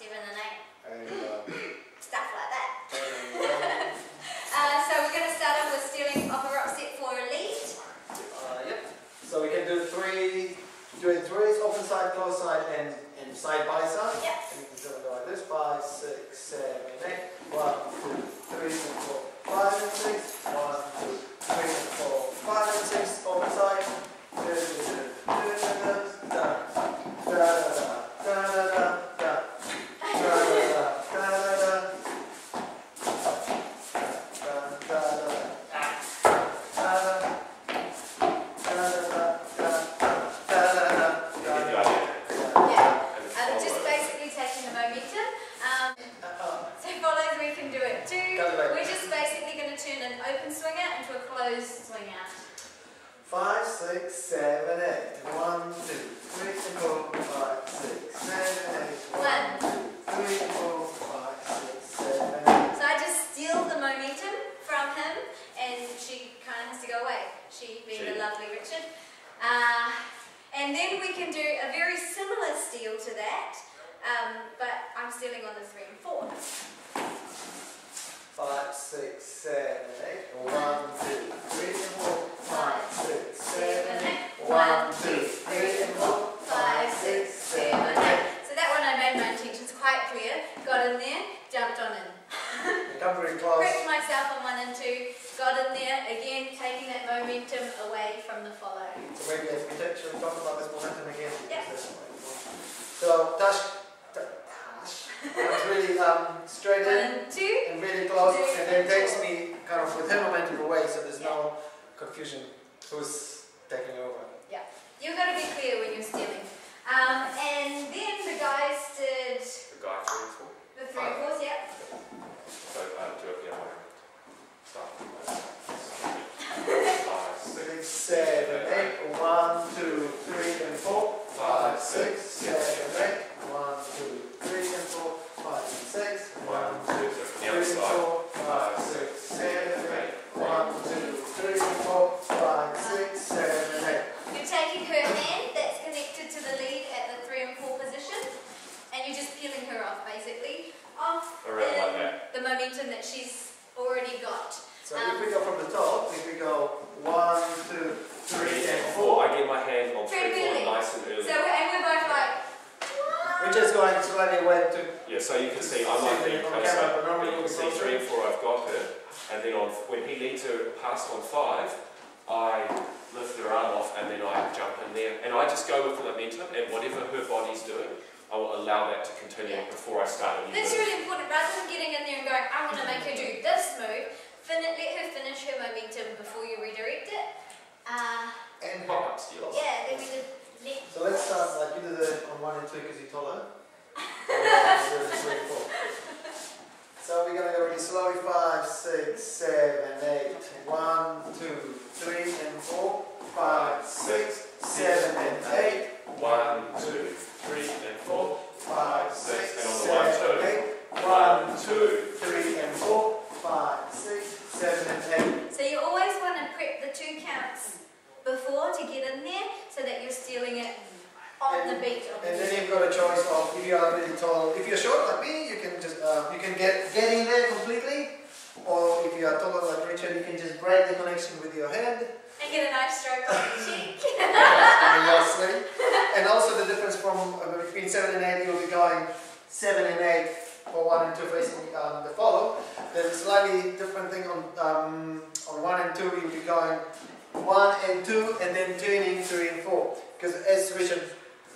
7 and 8. And Stuff like that. So we're going to start off with stealing off a rock set for a lead. yep. So we can do doing threes, open side, close side, and side by side. Yep. And you can do it like this: 5, 6, 7, 8. 1, 2, 3, and 4, 5, and 6. 1, 2, 3, and 4, 5, and 6. Open side. Open swinger into a closed swinger. 5, 6, 7, 8. 1, 2, 3, 4, 5, 6, 7, 8. 1, 2, 3, 4, 5, 6, 7, 8. So I just steal the momentum from him, and she kind of has to go away. She being the lovely Richard. And then we can do a very similar steal to that, but I'm stealing on the 3 and 4. 5, 6, 7, 8. 1, 2, 3, 4, 5, 6, 7, 8. 1, 2, 3, 4, 5, 6, 7, 8. So that one I made my intentions quite clear. Got in there, jumped on in. Come very close. Correct myself on 1 and 2. Got in there, again taking that momentum away from the follow. So maybe as we should talk about this momentum again. Yep. So Tash was really straight 1 in and 2. and really close, and then takes me kind of with her momentum away, so there's no confusion who's taking over. Yeah, you've got to be clear when you're stealing. And then the guys did The guy 3 and 4. the 3 and 4s, yeah. So do it the other way. Start. 5, 6, 6, 7, 8. 1, 2, 3, and 4. 5, 6, 7, 8. 1, 2, 3, and 4. 5, and 6. 1, 2, so from the other 3, side. 4, 5, 6, 7, 8. 1, 2, 3, and 4. 5, 6, 7, 8. You're taking her hand that's connected to the lead at the 3 and 4 position, and you're just peeling her off, basically, off Around like that. the momentum that she's already got. So if we go from the top, if we go 1, 2, 3, and 4. I get my hand on 3 and 4 nice and early. So we're both like, We're just going slightly away to. Yeah, so you can see I might be closer, but you can see 3 and 4 I've got her, and then when he leads her past on 5, I lift her arm off and then I jump in there, and I just go with the momentum, and whatever her body's doing, I will allow that to continue before I start a new that's move. really important. Rather than getting in there and going, I'm going to make her do this move, let her finish her momentum before you redirect it. And Pop up steals. Yeah, then we did next. so let's start like you did it on 1 and 2 because you're taller. So we're going to go really slowly. 5, 6, 7, 8. 1, 2, 3, and 4. 5, 6, 7, and 8. 1, 2, 3, and 4. 5, 6, 6, and on the 7, 1, 2. 8. 1, 2, 3, and 4. 5, 6, 7, and 8. So you always want to prep the 2 counts before to get in there so that you're stealing it on the beat. And then you've got a choice of if you are really tall. If you're short like me, you can just get in there completely, or if you are taller like Richard, you can just break the connection with your head. And get a nice stroke on the cheek. And also the difference from between 7 and 8, you'll be going 7 and 8 for 1 and 2 facing the follow. There's a slightly different thing on 1 and 2. You'll be going 1 and 2, and then turning 3 and 4. Because as Richard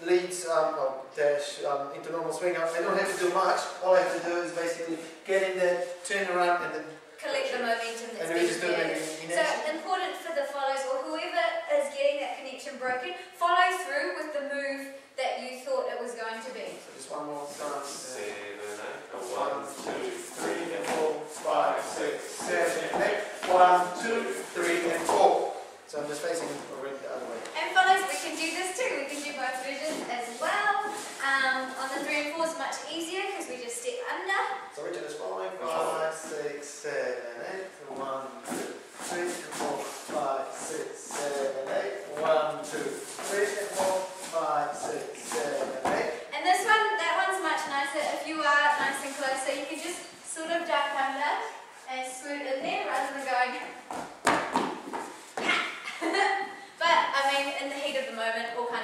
leads into normal swing, I don't have to do much. All I have to do is basically get in there, turn around, and then collect the momentum that's and we just do it being in So important for the follows, or whoever is getting that connection broken, follow through with the move that you thought it was going to be. So just one more time. 7, 8. 1, 2, 3, and 4, 5, 6, 7, 8. 1, 2, 3, and 4. So I'm just facing already the other way. And follows, we can do this too. We can do both versions as well. On the 3 and 4 is much easier because we just step under. So Richard is following. 5, 6, 7, 8. 1, 2, 3, 4, 5, 6, 7, 8. 1, 2, 3, and 4, 5, 6, 7, 8. And this one, that one's much nicer. If you are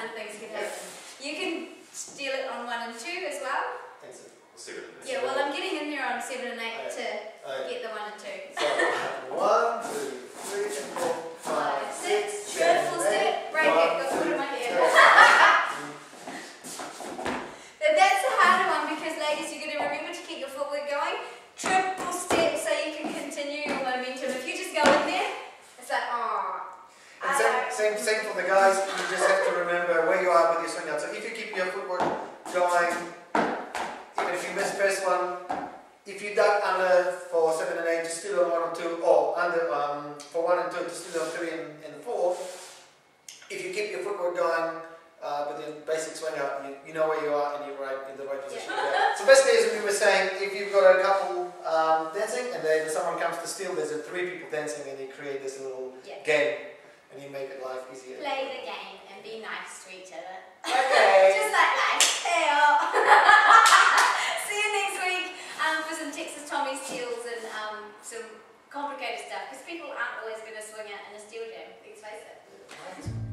of things can happen. You can steal it on 1 and 2 as well. Thanks. Yeah, well, I'm getting in there on 7 and 8 to get the 1 and 2. So, 1, 2, 3, and 4, 5, 6, Good, full step, break it, go put it in my hair. That's the harder one because, ladies, you're going to remember to keep your footwork going. Triple step so you can continue your momentum. If you just go in there, it's like, oh. And same for the guys, you just have to remember where you are with your swing out. So if you keep your footwork going, even if you miss first one, if you duck under for 7 and 8 to still on 1 and 2, or under for 1 and 2 to still on 3 and 4, if you keep your footwork going with your basic swing out, you know where you are and you're in the right position. Yeah. So basically, as we were saying, if you've got a couple dancing and then someone comes to steal, there's 3 people dancing and you create this little game and you make it life easier. Play the game and be nice to each other. Okay. Just like life. Hey, see you next week for some Texas Tommy steals and some complicated stuff because people aren't always going to swing out in a steel jam, let's face it.